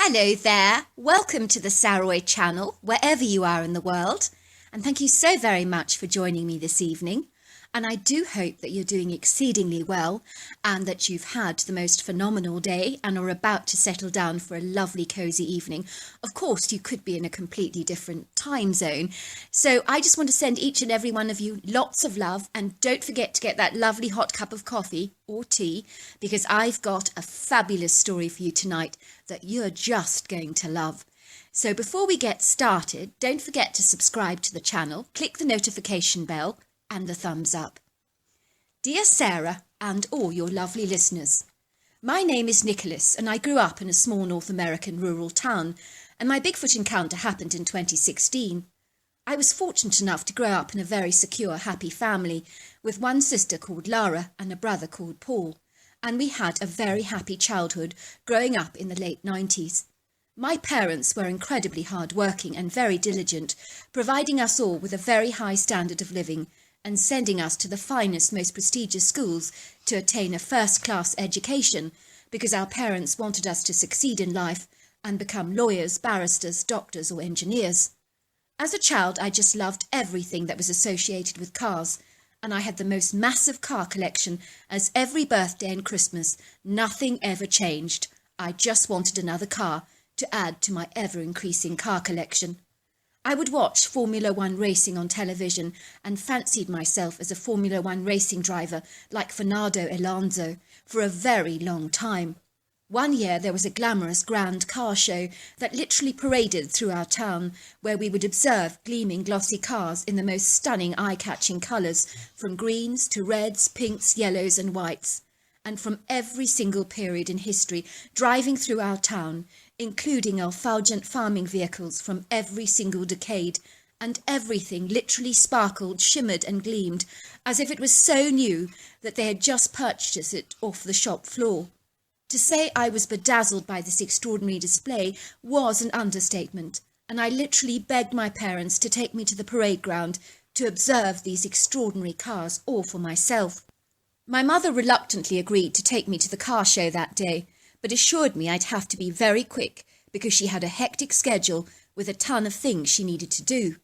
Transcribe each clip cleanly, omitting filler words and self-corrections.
Hello there, welcome to the Saroy channel, wherever you are in the world, and thank you so very much for joining me this evening. And I do hope that you're doing exceedingly well and that you've had the most phenomenal day and are about to settle down for a lovely cosy evening. Of course, you could be in a completely different time zone. So I just want to send each and every one of you lots of love, and don't forget to get that lovely hot cup of coffee or tea, because I've got a fabulous story for you tonight that you're just going to love. So before we get started, don't forget to subscribe to the channel, click the notification bell and the thumbs up. Dear Sarah and all your lovely listeners, my name is Nicholas and I grew up in a small North American rural town, and my Bigfoot encounter happened in 2016. I was fortunate enough to grow up in a very secure, happy family with one sister called Lara and a brother called Paul, and we had a very happy childhood growing up in the late 90s. My parents were incredibly hard-working and very diligent, providing us all with a very high standard of living and sending us to the finest, most prestigious schools to attain a first-class education, because our parents wanted us to succeed in life and become lawyers, barristers, doctors or engineers. As a child, I just loved everything that was associated with cars, and I had the most massive car collection, as every birthday and Christmas, nothing ever changed. I just wanted another car to add to my ever-increasing car collection. I would watch Formula One racing on television and fancied myself as a Formula One racing driver like Fernando Alonso for a very long time. One year there was a glamorous grand car show that literally paraded through our town, where we would observe gleaming glossy cars in the most stunning eye-catching colours, from greens to reds, pinks, yellows and whites, and from every single period in history driving through our town, including effulgent farming vehicles from every single decade, and everything literally sparkled, shimmered and gleamed as if it was so new that they had just purchased it off the shop floor. To say I was bedazzled by this extraordinary display was an understatement, and I literally begged my parents to take me to the parade ground to observe these extraordinary cars all for myself. My mother reluctantly agreed to take me to the car show that day, but assured me I'd have to be very quick because she had a hectic schedule with a ton of things she needed to do.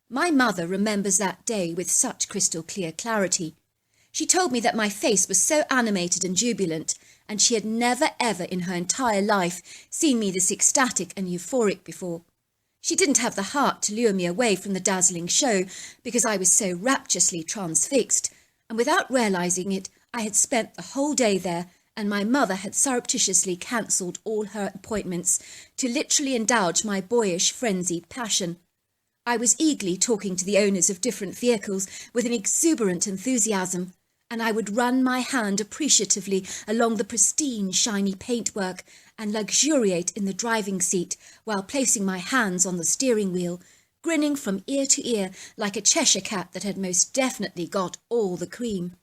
My mother remembers that day with such crystal clear clarity. She told me that my face was so animated and jubilant, and she had never ever in her entire life seen me this ecstatic and euphoric before. She didn't have the heart to lure me away from the dazzling show because I was so rapturously transfixed, and without realising it, I had spent the whole day there, and my mother had surreptitiously cancelled all her appointments to literally indulge my boyish, frenzied passion. I was eagerly talking to the owners of different vehicles with an exuberant enthusiasm, and I would run my hand appreciatively along the pristine, shiny paintwork and luxuriate in the driving seat while placing my hands on the steering wheel, grinning from ear to ear like a Cheshire cat that had most definitely got all the cream.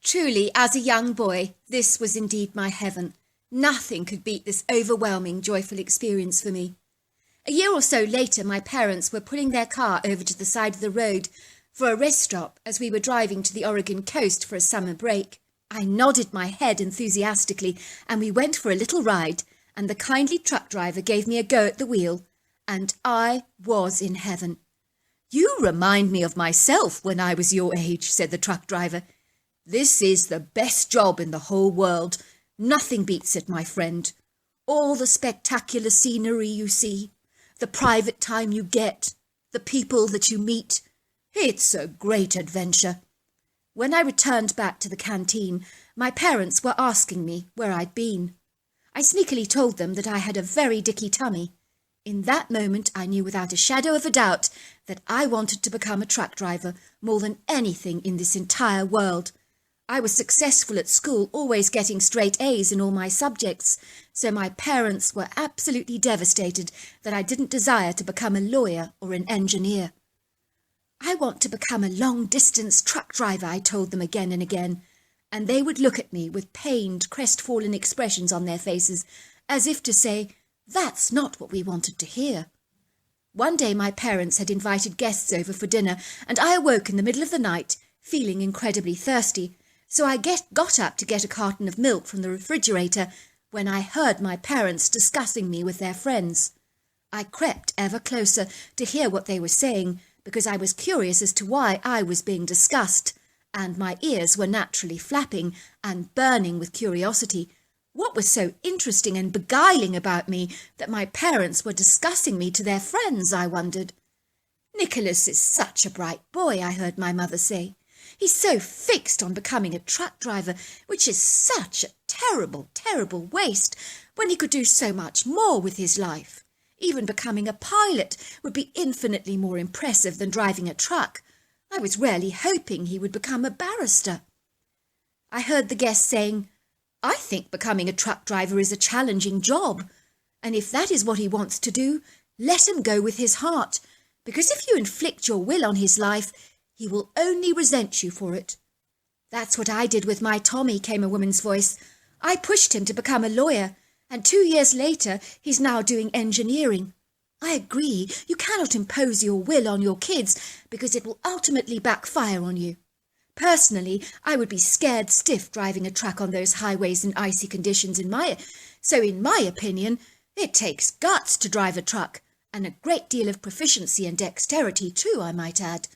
Truly, as a young boy, this was indeed my heaven. Nothing could beat this overwhelming, joyful experience for me. A year or so later, my parents were pulling their car over to the side of the road for a rest stop as we were driving to the Oregon coast for a summer break. I nodded my head enthusiastically, and we went for a little ride, and the kindly truck driver gave me a go at the wheel, and I was in heaven. "You remind me of myself when I was your age," said the truck driver. "This is the best job in the whole world. Nothing beats it, my friend. All the spectacular scenery you see, the private time you get, the people that you meet. It's a great adventure." When I returned back to the canteen, my parents were asking me where I'd been. I sneakily told them that I had a very dicky tummy. In that moment, I knew without a shadow of a doubt that I wanted to become a truck driver more than anything in this entire world. I was successful at school, always getting straight A's in all my subjects, so my parents were absolutely devastated that I didn't desire to become a lawyer or an engineer. "I want to become a long-distance truck driver," I told them again and again, and they would look at me with pained, crestfallen expressions on their faces, as if to say, "That's not what we wanted to hear." One day my parents had invited guests over for dinner, and I awoke in the middle of the night, feeling incredibly thirsty, so I got up to get a carton of milk from the refrigerator when I heard my parents discussing me with their friends. I crept ever closer to hear what they were saying, because I was curious as to why I was being discussed, and my ears were naturally flapping and burning with curiosity. What was so interesting and beguiling about me that my parents were discussing me to their friends, I wondered. "Nicholas is such a bright boy," I heard my mother say. "He's so fixed on becoming a truck driver, which is such a terrible, terrible waste, when he could do so much more with his life. Even becoming a pilot would be infinitely more impressive than driving a truck. I was really hoping he would become a barrister." I heard the guest saying, "I think becoming a truck driver is a challenging job, and if that is what he wants to do, let him go with his heart, because if you inflict your will on his life, he will only resent you for it." "That's what I did with my Tommy," came a woman's voice. "I pushed him to become a lawyer, and 2 years later he's now doing engineering. I agree, you cannot impose your will on your kids, because it will ultimately backfire on you. Personally, I would be scared stiff driving a truck on those highways in icy conditions in my opinion, it takes guts to drive a truck, and a great deal of proficiency and dexterity too, I might add."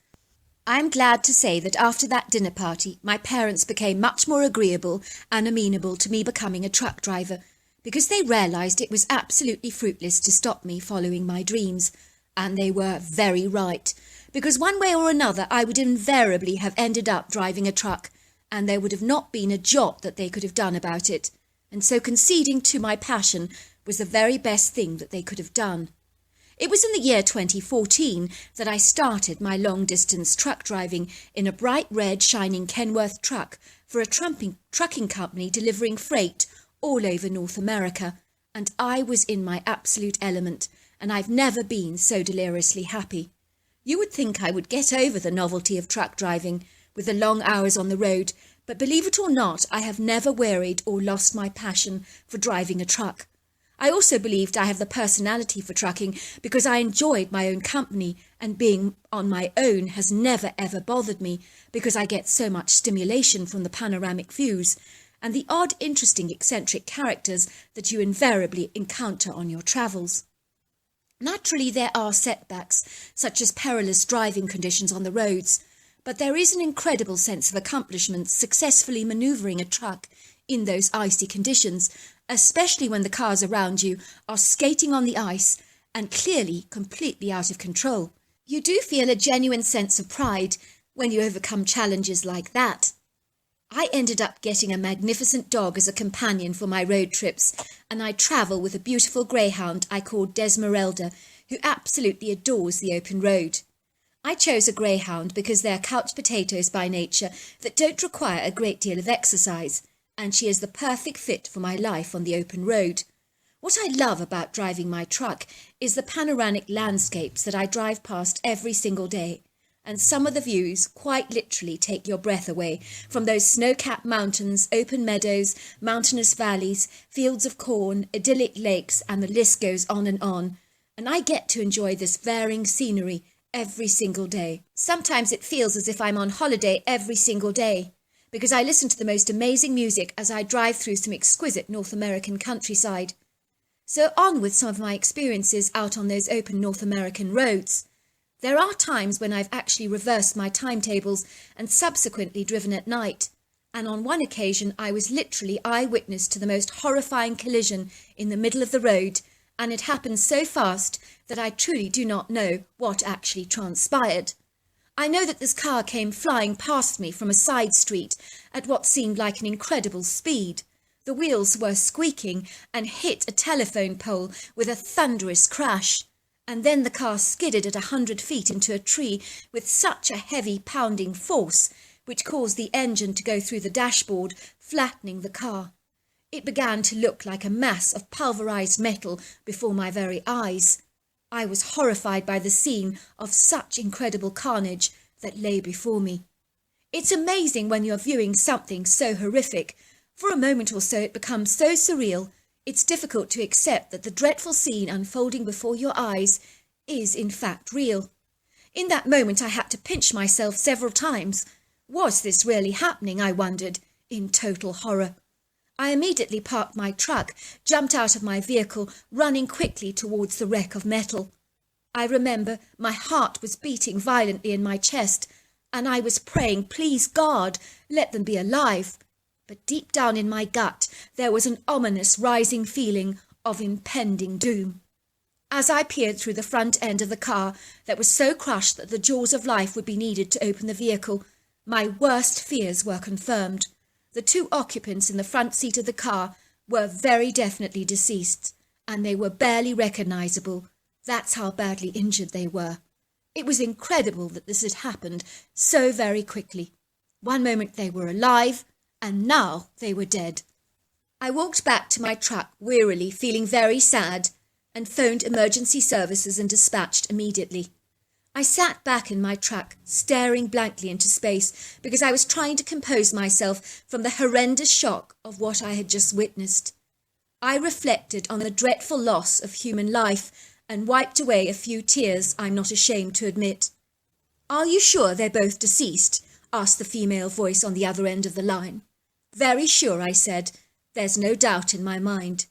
I am glad to say that after that dinner party, my parents became much more agreeable and amenable to me becoming a truck driver, because they realised it was absolutely fruitless to stop me following my dreams. And they were very right, because one way or another I would invariably have ended up driving a truck, and there would have not been a jot that they could have done about it, and so conceding to my passion was the very best thing that they could have done. It was in the year 2014 that I started my long-distance truck driving in a bright red shining Kenworth truck for a trucking company delivering freight all over North America, and I was in my absolute element, and I've never been so deliriously happy. You would think I would get over the novelty of truck driving with the long hours on the road, but believe it or not, I have never wearied or lost my passion for driving a truck. I also believed I have the personality for trucking because I enjoyed my own company, and being on my own has never ever bothered me because I get so much stimulation from the panoramic views and the odd, interesting, eccentric characters that you invariably encounter on your travels. Naturally, there are setbacks, such as perilous driving conditions on the roads, but there is an incredible sense of accomplishment successfully manoeuvring a truck in those icy conditions, especially when the cars around you are skating on the ice and clearly completely out of control. You do feel a genuine sense of pride when you overcome challenges like that. I ended up getting a magnificent dog as a companion for my road trips, and I travel with a beautiful greyhound I call Desmeralda, who absolutely adores the open road. I chose a greyhound because they are couch potatoes by nature that don't require a great deal of exercise, and she is the perfect fit for my life on the open road. What I love about driving my truck is the panoramic landscapes that I drive past every single day, and some of the views quite literally take your breath away, from those snow-capped mountains, open meadows, mountainous valleys, fields of corn, idyllic lakes, and the list goes on, and I get to enjoy this varying scenery every single day. Sometimes it feels as if I'm on holiday every single day, because I listen to the most amazing music as I drive through some exquisite North American countryside. So on with some of my experiences out on those open North American roads. There are times when I've actually reversed my timetables and subsequently driven at night, and on one occasion I was literally eyewitness to the most horrifying collision in the middle of the road, and it happened so fast that I truly do not know what actually transpired. I know that this car came flying past me from a side street at what seemed like an incredible speed. The wheels were squeaking and hit a telephone pole with a thunderous crash. And then the car skidded at 100 feet into a tree with such a heavy pounding force, which caused the engine to go through the dashboard, flattening the car. It began to look like a mass of pulverized metal before my very eyes. I was horrified by the scene of such incredible carnage that lay before me. It's amazing when you're viewing something so horrific. For a moment or so it becomes so surreal, it's difficult to accept that the dreadful scene unfolding before your eyes is in fact real. In that moment I had to pinch myself several times. Was this really happening, I wondered, in total horror? I immediately parked my truck, jumped out of my vehicle, running quickly towards the wreck of metal. I remember my heart was beating violently in my chest, and I was praying, please God, let them be alive. But deep down in my gut, there was an ominous rising feeling of impending doom. As I peered through the front end of the car that was so crushed that the jaws of life would be needed to open the vehicle, my worst fears were confirmed. The 2 occupants in the front seat of the car were very definitely deceased, and they were barely recognisable. That's how badly injured they were. It was incredible that this had happened so very quickly. One moment they were alive, and now they were dead. I walked back to my truck wearily, feeling very sad, and phoned emergency services and dispatched immediately. I sat back in my truck, staring blankly into space, because I was trying to compose myself from the horrendous shock of what I had just witnessed. I reflected on the dreadful loss of human life and wiped away a few tears I'm not ashamed to admit. "Are you sure they're both deceased?" asked the female voice on the other end of the line. "Very sure," I said. "There's no doubt in my mind."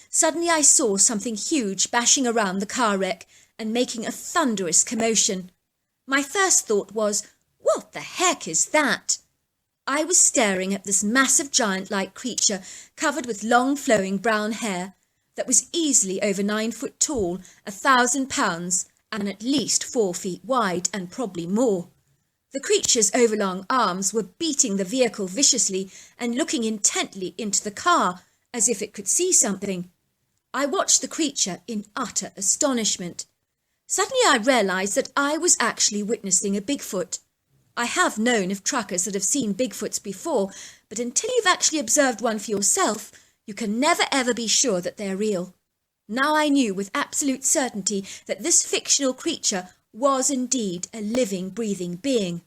Suddenly I saw something huge bashing around the car wreck and making a thunderous commotion. My first thought was, what the heck is that? I was staring at this massive giant-like creature covered with long flowing brown hair that was easily over 9 foot tall, 1,000 pounds, and at least 4 feet wide, and probably more. The creature's overlong arms were beating the vehicle viciously and looking intently into the car as if it could see something. I watched the creature in utter astonishment. Suddenly I realised that I was actually witnessing a Bigfoot. I have known of truckers that have seen Bigfoots before, but until you've actually observed one for yourself, you can never ever be sure that they're real. Now I knew with absolute certainty that this fictional creature was indeed a living, breathing being.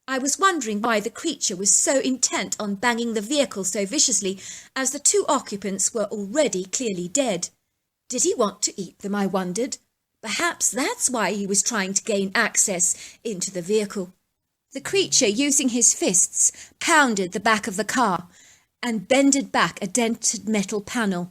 I was wondering why the creature was so intent on banging the vehicle so viciously, as the 2 occupants were already clearly dead. Did he want to eat them, I wondered? Perhaps that's why he was trying to gain access into the vehicle. The creature, using his fists, pounded the back of the car and bended back a dented metal panel.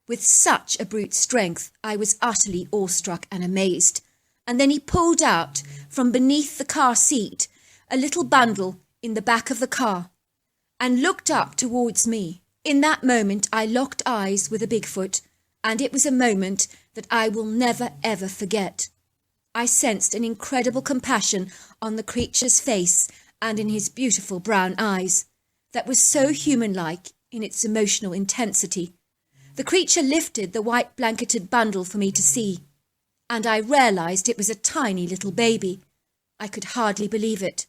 With such a brute strength, I was utterly awestruck and amazed. And then he pulled out, from beneath the car seat, a little bundle in the back of the car, and looked up towards me. In that moment I locked eyes with a Bigfoot, and it was a moment that I will never ever forget. I sensed an incredible compassion on the creature's face and in his beautiful brown eyes, that was so human-like in its emotional intensity. The creature lifted the white blanketed bundle for me to see, and I realised it was a tiny little baby. I could hardly believe it.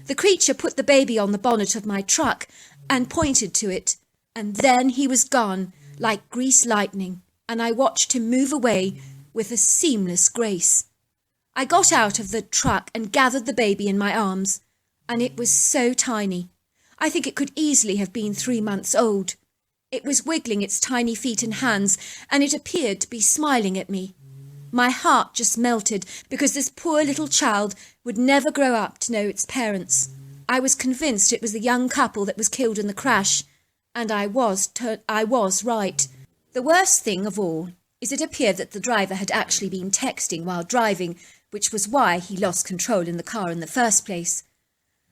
The creature put the baby on the bonnet of my truck and pointed to it, and then he was gone like greased lightning, and I watched him move away with a seamless grace. I got out of the truck and gathered the baby in my arms, and it was so tiny. I think it could easily have been 3 months old. It was wiggling its tiny feet and hands, and it appeared to be smiling at me. My heart just melted, because this poor little child would never grow up to know its parents. I was convinced it was the young couple that was killed in the crash, and I was right. The worst thing of all is it appeared that the driver had actually been texting while driving, which was why he lost control in the car in the first place.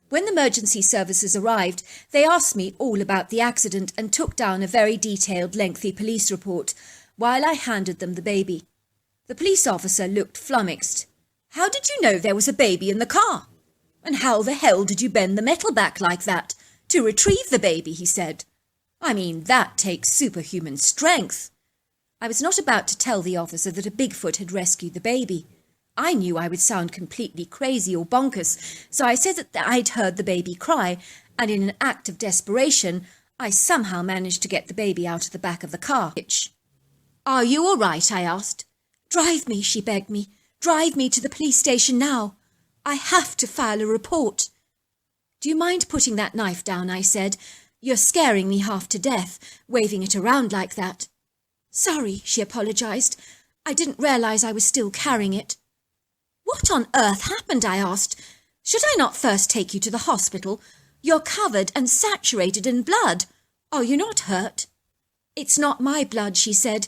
When the emergency services arrived, they asked me all about the accident and took down a very detailed, lengthy police report while I handed them the baby. The police officer looked flummoxed. "How did you know there was a baby in the car? And how the hell did you bend the metal back like that to retrieve the baby?" he said. "I mean, that takes superhuman strength." I was not about to tell the officer that a Bigfoot had rescued the baby. I knew I would sound completely crazy or bonkers, so I said that I'd heard the baby cry, and in an act of desperation, I somehow managed to get the baby out of the back of the car. "Are you all right?" I asked. "Drive me," she begged me. "Drive me to the police station now. I have to file a report." "Do you mind putting that knife down?" I said. "You're scaring me half to death, waving it around like that." "Sorry," she apologised. "I didn't realise I was still carrying it." "What on earth happened?" I asked. "Should I not first take you to the hospital? You're covered and saturated in blood. "Are you not hurt?" "It's not my blood," she said.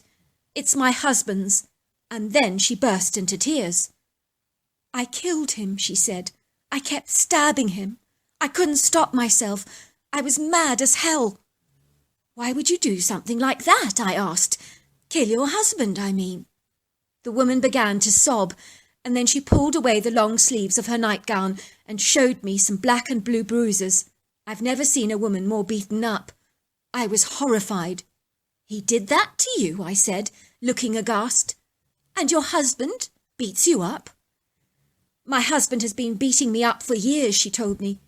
"It's my husband's." And then she burst into tears. "I killed him," she said. "I kept stabbing him. I couldn't stop myself. I was mad as hell." "Why would you do something like that?" I asked. "Kill your husband, I mean." The woman began to sob, and then she pulled away the long sleeves of her nightgown and showed me some black and blue bruises. I've never seen a woman more beaten up. I was horrified. "He did that to you?" I said, looking aghast. "And your husband beats you up?" "My husband has been beating me up for years," she told me.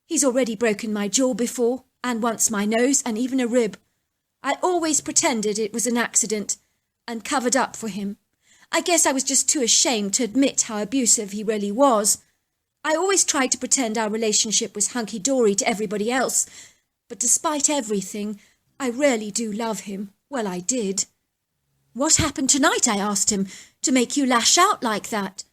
"He's already broken my jaw before, and once my nose and even a rib. I always pretended it was an accident and covered up for him. I guess I was just too ashamed to admit how abusive he really was. I always tried to pretend our relationship was hunky-dory to everybody else, but despite everything, I really do love him. Well, I did." "What happened tonight?" I asked him, "to make you lash out like that?"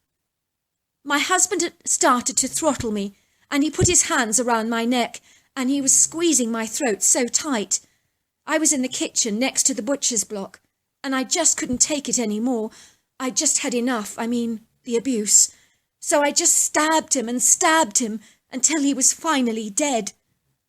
"My husband had started to throttle me, and he put his hands around my neck, and he was squeezing my throat so tight. I was in the kitchen next to the butcher's block, and I just couldn't take it any more. I just had enough, the abuse. So I just stabbed him until he was finally dead.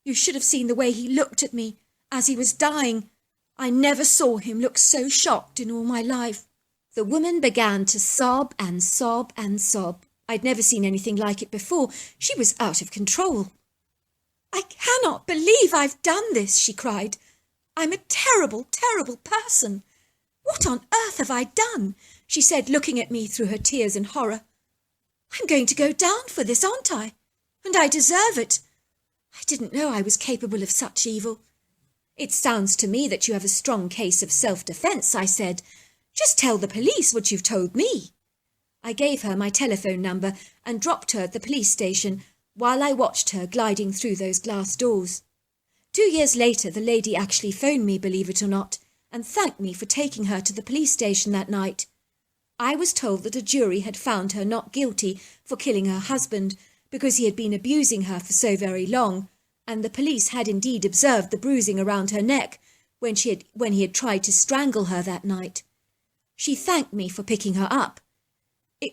You should have seen the way he looked at me as he was dying. I never saw him look so shocked in all my life." The woman began to sob and sob and sob. I'd never seen anything like it before. She was out of control. "I cannot believe I've done this," she cried. "I'm a terrible, terrible person. What on earth have I done?" she said, looking at me through her tears in horror. "I'm going to go down for this, aren't I? And I deserve it. I didn't know I was capable of such evil." "It sounds to me that you have a strong case of self-defence," I said. "Just tell the police what you've told me." I gave her my telephone number and dropped her at the police station while I watched her gliding through those glass doors. 2 years later, the lady actually phoned me, believe it or not, and thanked me for taking her to the police station that night. I was told that a jury had found her not guilty for killing her husband because he had been abusing her for so very long, and the police had indeed observed the bruising around her neck when he had tried to strangle her that night. She thanked me for picking her up.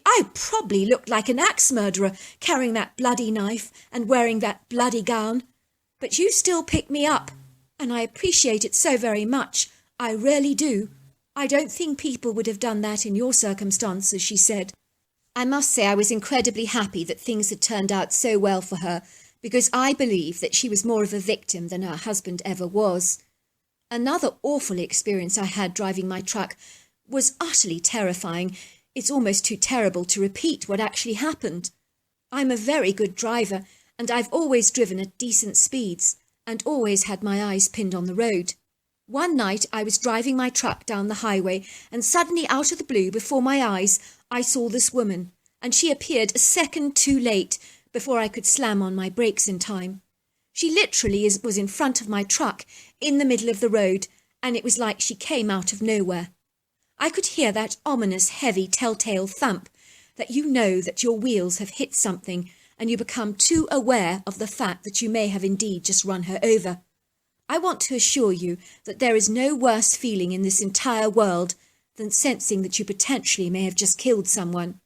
I probably looked like an axe murderer, carrying that bloody knife and wearing that bloody gown. But you still picked me up, and I appreciate it so very much. I really do. I don't think people would have done that in your circumstances," she said. I must say I was incredibly happy that things had turned out so well for her, because I believe that she was more of a victim than her husband ever was. Another awful experience I had driving my truck was utterly terrifying. It's almost too terrible to repeat what actually happened. I'm a very good driver, and I've always driven at decent speeds, and always had my eyes pinned on the road. One night I was driving my truck down the highway, and suddenly out of the blue before my eyes I saw this woman, and she appeared a second too late before I could slam on my brakes in time. She literally was in front of my truck in the middle of the road, and it was like she came out of nowhere. I could hear that ominous, heavy, telltale thump that you know that your wheels have hit something, and you become too aware of the fact that you may have indeed just run her over. I want to assure you that there is no worse feeling in this entire world than sensing that you potentially may have just killed someone.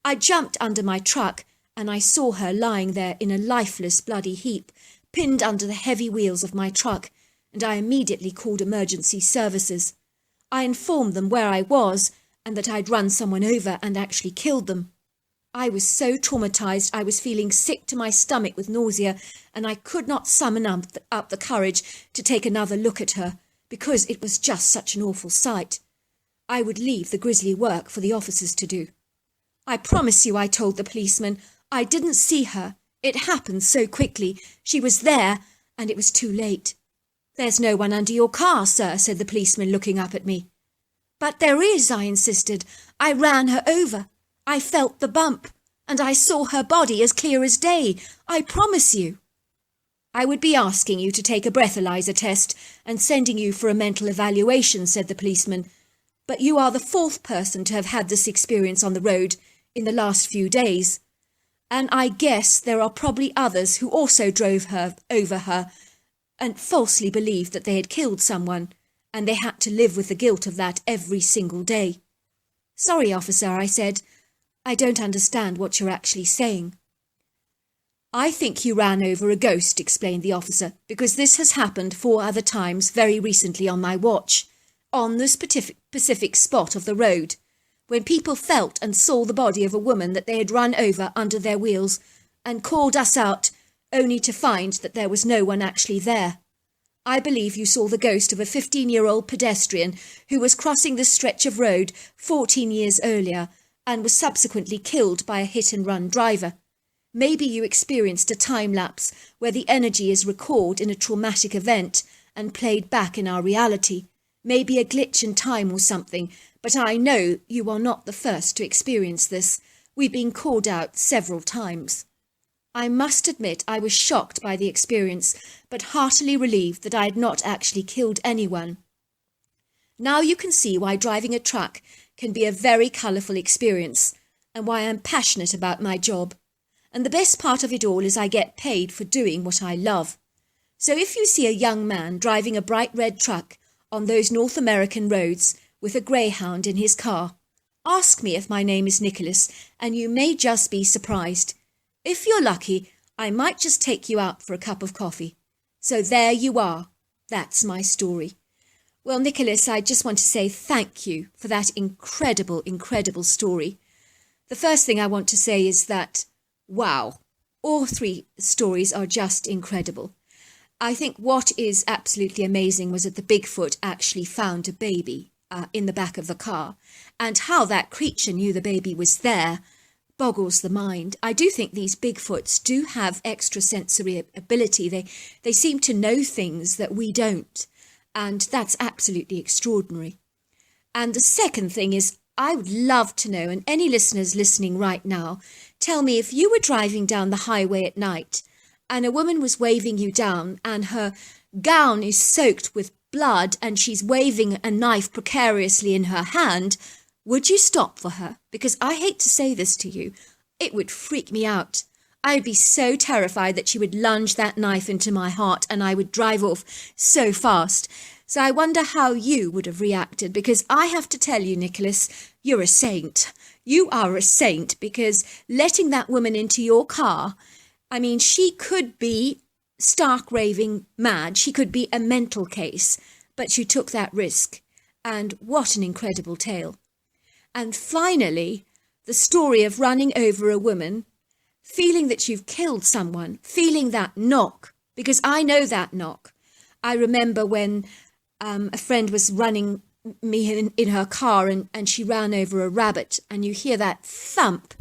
I jumped under my truck, and I saw her lying there in a lifeless, bloody heap, pinned under the heavy wheels of my truck, and I immediately called emergency services. I informed them where I was, and that I'd run someone over and actually killed them. I was so traumatized I was feeling sick to my stomach with nausea, and I could not summon up the courage to take another look at her, because it was just such an awful sight. I would leave the grisly work for the officers to do. "I promise you," I told the policeman, "I didn't see her. It happened so quickly. She was there, and it was too late." "There's no one under your car, sir," said the policeman, looking up at me. "But there is," I insisted. "I ran her over. I felt the bump, and I saw her body as clear as day. I promise you." "I would be asking you to take a breathalyzer test and sending you for a mental evaluation," said the policeman. "But you are the 4th person to have had this experience on the road in the last few days. And I guess there are probably others who also drove her over her and falsely believed that they had killed someone, and they had to live with the guilt of that every single day. "Sorry, officer," I said. "I don't understand what you're actually saying." "I think you ran over a ghost," explained the officer, "because this has happened 4 other times very recently on my watch, on the specific spot of the road, when people felt and saw the body of a woman that they had run over under their wheels and called us out, only to find that there was no one actually there. I believe you saw the ghost of a 15-year-old pedestrian who was crossing this stretch of road 14 years earlier and was subsequently killed by a hit-and-run driver. Maybe you experienced a time-lapse where the energy is recorded in a traumatic event and played back in our reality. Maybe a glitch in time or something, but I know you are not the first to experience this. We've been called out several times." I must admit I was shocked by the experience, but heartily relieved that I had not actually killed anyone. Now you can see why driving a truck can be a very colourful experience, and why I'm passionate about my job. And the best part of it all is I get paid for doing what I love. So if you see a young man driving a bright red truck on those North American roads with a greyhound in his car, ask me if my name is Nicholas, and you may just be surprised. If you're lucky, I might just take you out for a cup of coffee. So there you are. That's my story. Well, Nicholas, I just want to say thank you for that incredible, incredible story. The first thing I want to say is that, wow, all 3 stories are just incredible. I think what is absolutely amazing was that the Bigfoot actually found a baby in the back of the car, and how that creature knew the baby was there boggles the mind. I do think these Bigfoots do have extrasensory ability. They seem to know things that we don't, and that's absolutely extraordinary. And the second thing is, I would love to know, and any listeners listening right now, tell me if you were driving down the highway at night and a woman was waving you down and her gown is soaked with blood and she's waving a knife precariously in her hand, would you stop for her? Because I hate to say this to you, it would freak me out. I would be so terrified that she would lunge that knife into my heart and I would drive off so fast. So I wonder how you would have reacted, because I have to tell you, Nicholas, you're a saint. You are a saint, because letting that woman into your car, I mean, she could be stark raving mad. She could be a mental case, but you took that risk. And what an incredible tale. And finally, the story of running over a woman, feeling that you've killed someone, feeling that knock, because I know that knock. I remember when a friend was running me in her car and she ran over a rabbit, and you hear that thump.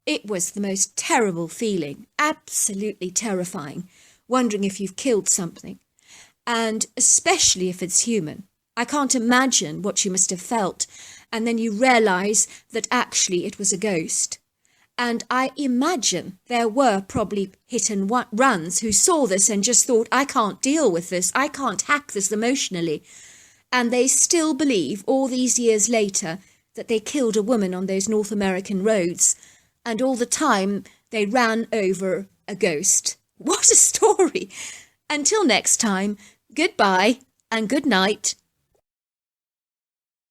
It was the most terrible feeling, absolutely terrifying, wondering if you've killed something, and especially if it's human. I can't imagine what you must have felt, and then you realise that actually it was a ghost. And I imagine there were probably hit and runs who saw this and just thought, I can't deal with this, I can't hack this emotionally. And they still believe, all these years later, that they killed a woman on those North American roads, and all the time they ran over a ghost. What a story! Until next time, goodbye and good night.